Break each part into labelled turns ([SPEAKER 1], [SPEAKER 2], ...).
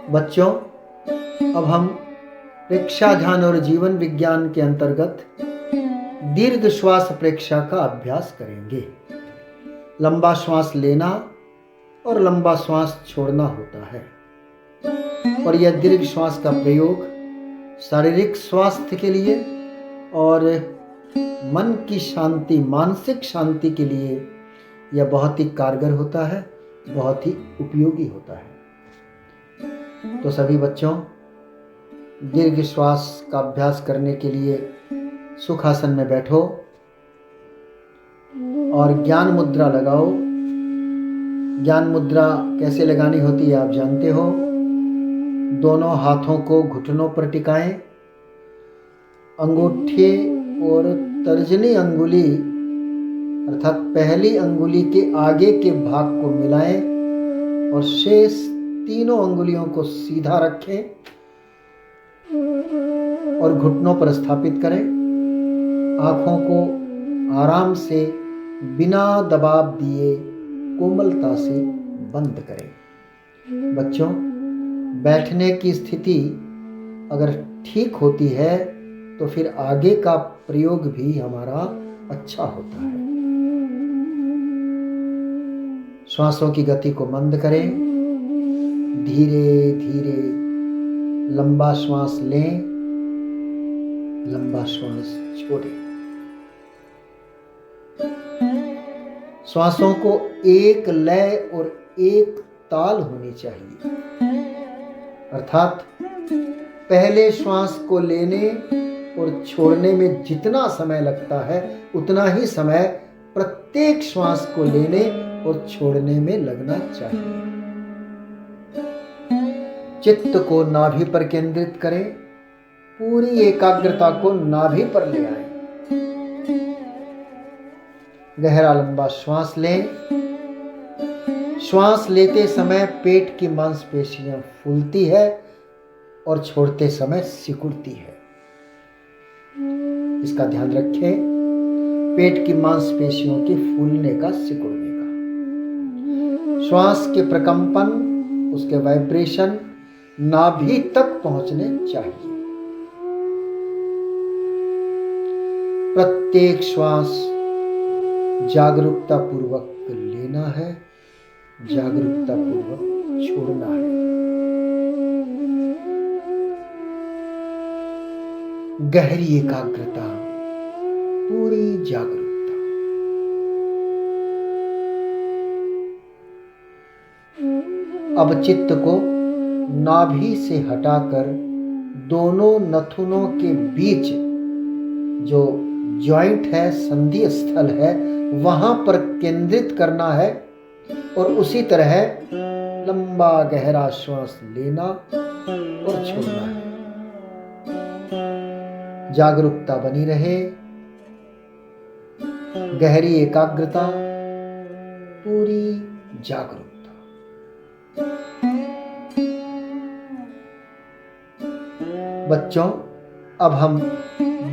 [SPEAKER 1] बच्चों, अब हम प्रेक्षा ध्यान और जीवन विज्ञान के अंतर्गत दीर्घ श्वास प्रेक्षा का अभ्यास करेंगे। लंबा श्वास लेना और लंबा श्वास छोड़ना होता है और यह दीर्घ श्वास का प्रयोग शारीरिक स्वास्थ्य के लिए और मन की शांति, मानसिक शांति के लिए यह बहुत ही कारगर होता है, बहुत ही उपयोगी होता है। तो सभी बच्चों, दीर्घ श्वास का अभ्यास करने के लिए सुखासन में बैठो और ज्ञान मुद्रा लगाओ। ज्ञान मुद्रा कैसे लगानी होती है आप जानते हो। दोनों हाथों को घुटनों पर टिकाएं, अंगूठे और तर्जनी अंगुली अर्थात पहली अंगुली के आगे के भाग को मिलाएं और शेष तीनों अंगुलियों को सीधा रखें और घुटनों पर स्थापित करें। आंखों को आराम से बिना दबाव दिए कोमलता से बंद करें। बच्चों, बैठने की स्थिति अगर ठीक होती है तो फिर आगे का प्रयोग भी हमारा अच्छा होता है। श्वासों की गति को मंद करें, धीरे धीरे लंबा श्वास लें, लंबा श्वास छोड़ें। श्वासों को एक लय और एक ताल होनी चाहिए, अर्थात पहले श्वास को लेने और छोड़ने में जितना समय लगता है उतना ही समय प्रत्येक श्वास को लेने और छोड़ने में लगना चाहिए। चित्त को नाभि पर केंद्रित करें, पूरी एकाग्रता को नाभि पर ले आए। गहरा लंबा श्वास लें। श्वास लेते समय पेट की मांसपेशियां फूलती है और छोड़ते समय सिकुड़ती है। इसका ध्यान रखें, पेट की मांसपेशियों के फूलने का, सिकुड़ने का। श्वास के प्रकंपन, उसके वाइब्रेशन नाभि तक पहुंचने चाहिए। प्रत्येक श्वास जागरूकता पूर्वक लेना है, जागरूकता पूर्वक छोड़ना है। गहरी एकाग्रता, पूरी जागरूकता। अब चित्त को नाभि से हटाकर दोनों नथुनों के बीच जो जॉइंट है, संधि स्थल है, वहां पर केंद्रित करना है और उसी तरह लंबा गहरा श्वास लेना और छोड़ना है। जागरूकता बनी रहे, गहरी एकाग्रता, पूरी जागरूकता। बच्चों, अब हम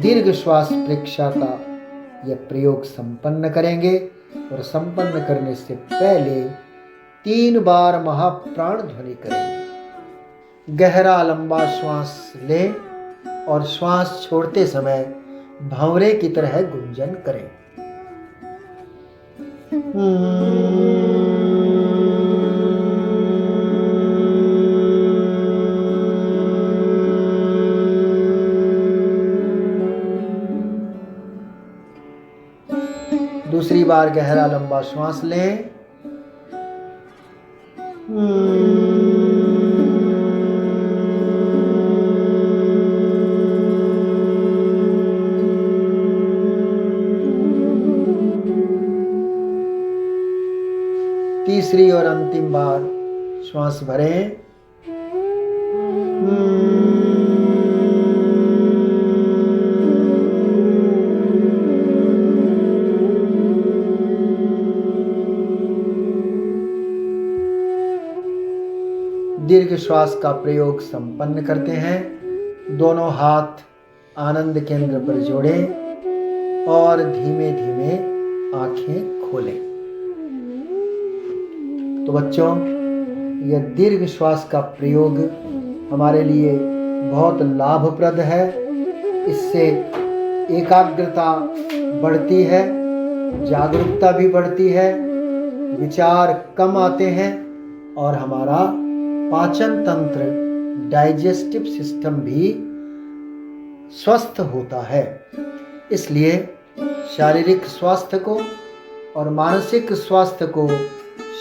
[SPEAKER 1] दीर्घ श्वास प्रेक्षा का यह प्रयोग संपन्न करेंगे और संपन्न करने से पहले 3 बार महाप्राण ध्वनि करेंगे। गहरा लंबा श्वास लें और श्वास छोड़ते समय भंवरे की तरह गुंजन करें। दूसरी बार गहरा लंबा श्वास लें। तीसरी और अंतिम बार श्वास भरें। दीर्घ श्वास का प्रयोग संपन्न करते हैं। दोनों हाथ आनंद केंद्र पर जोड़ें और धीमे धीमे आंखें खोलें। तो बच्चों, यह दीर्घ श्वास का प्रयोग हमारे लिए बहुत लाभप्रद है। इससे एकाग्रता बढ़ती है, जागरूकता भी बढ़ती है, विचार कम आते हैं और हमारा पाचन तंत्र, डाइजेस्टिव सिस्टम भी स्वस्थ होता है। इसलिए शारीरिक स्वास्थ्य को और मानसिक स्वास्थ्य को,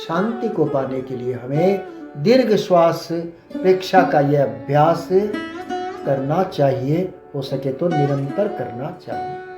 [SPEAKER 1] शांति को पाने के लिए हमें दीर्घ श्वास प्रेक्षा का यह अभ्यास करना चाहिए। हो सके तो निरंतर करना चाहिए।